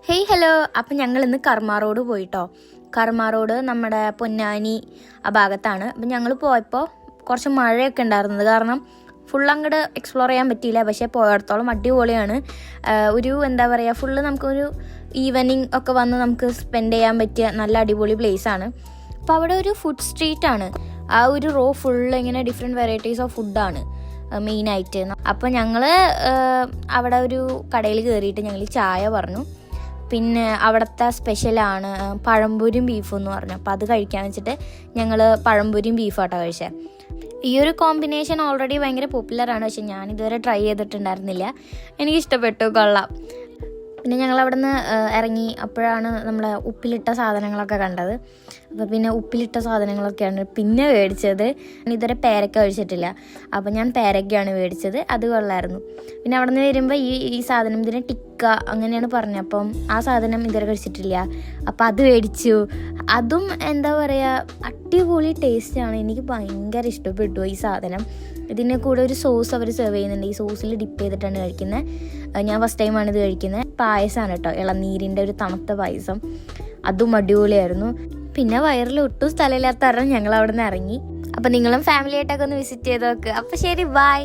Hey hello. അപ്പം ഞങ്ങൾ ഇന്ന് കർമ്മ റോഡ് പോയിട്ടോ. കർമ്മ റോഡ് നമ്മുടെ പൊന്നാനി ആ ഭാഗത്താണ്. അപ്പം ഞങ്ങൾ പോയപ്പോൾ കുറച്ച് മഴയൊക്കെ ഉണ്ടായിരുന്നത് കാരണം ഫുൾ അങ്ങോട്ട് എക്സ്പ്ലോർ ചെയ്യാൻ പറ്റിയില്ല. പക്ഷേ പോയിടത്തോളം അടിപൊളിയാണ്. ഒരു എന്താ പറയുക, ഫുള്ള് നമുക്കൊരു ഈവനിങ് ഒക്കെ വന്ന് നമുക്ക് സ്പെൻഡ് ചെയ്യാൻ പറ്റിയ നല്ല അടിപൊളി പ്ലേസാണ്. അപ്പോൾ അവിടെ ഒരു ഫുഡ് സ്ട്രീറ്റാണ്. ആ ഒരു റോ ഫുള്ള് ഇങ്ങനെ ഡിഫറെൻറ്റ് വെറൈറ്റീസ് ഓഫ് ഫുഡാണ് മെയിനായിട്ട്. അപ്പോൾ ഞങ്ങൾ അവിടെ ഒരു കടയിൽ കയറിയിട്ട് ഞങ്ങൾ ചായ പറഞ്ഞു. പിന്നെ അവിടുത്തെ സ്പെഷ്യലാണ് പഴംപൊരിയും ബീഫും എന്ന് പറഞ്ഞു. അപ്പോൾ അത് കഴിക്കാൻ വെച്ചിട്ട് ഞങ്ങൾ പഴംപൊരിയും ബീഫാട്ടോ കഴിച്ചത്. ഈ ഒരു കോമ്പിനേഷൻ ഓൾറെഡി ഭയങ്കര പോപ്പുലറാണ്. പക്ഷെ ഞാനിതുവരെ ട്രൈ ചെയ്തിട്ടുണ്ടായിരുന്നില്ല. എനിക്കിഷ്ടപ്പെട്ടു, കൊള്ളാം. പിന്നെ ഞങ്ങൾ അവിടെ നിന്ന് ഇറങ്ങി അപ്പോഴാണ് നമ്മൾ ഉപ്പിലിട്ട സാധനങ്ങളൊക്കെ കണ്ടത്. അപ്പോൾ പിന്നെ ഉപ്പിലിട്ട സാധനങ്ങളൊക്കെയാണ് പിന്നെ മേടിച്ചത്. ഇതുവരെ പേരക്ക കഴിച്ചിട്ടില്ല, അപ്പോൾ ഞാൻ പേരക്കയാണ് മേടിച്ചത്. അത് കൊള്ളായിരുന്നു. പിന്നെ അവിടെ നിന്ന് വരുമ്പോൾ ഈ സാധനം ഇതിനെ ടിക്ക അങ്ങനെയാണ് പറഞ്ഞത്. അപ്പം ആ സാധനം ഇതുവരെ കഴിച്ചിട്ടില്ല, അപ്പോൾ അത് മേടിച്ചു. അതും എന്താ പറയുക, അടിപൊളി ടേസ്റ്റാണ്. എനിക്ക് ഭയങ്കര ഇഷ്ടപ്പെട്ടു ഈ സാധനം. ഇതിൻ്റെ കൂടെ ഒരു സോസ് അവർ സെർവ് ചെയ്യുന്നുണ്ട്. ഈ സോസിൽ ഡിപ്പ് ചെയ്തിട്ടാണ് കഴിക്കുന്നത്. ഞാൻ ഫസ്റ്റ് ടൈമാണ് ഇത് കഴിക്കുന്നത്. പായസമാണ് കേട്ടോ, ഇളനീരിൻ്റെ ഒരു തണുത്ത പായസം. അതും അടിപൊളിയായിരുന്നു. പിന്നെ വയറിൽ ഒട്ടും സ്ഥലമില്ലാത്ത കാരണം ഞങ്ങൾ അവിടെ നിന്ന് ഇറങ്ങി. അപ്പം നിങ്ങളും ഫാമിലിയായിട്ടൊക്കെ ഒന്ന് വിസിറ്റ് ചെയ്ത് നോക്കുക. അപ്പം ശരി, ബൈ.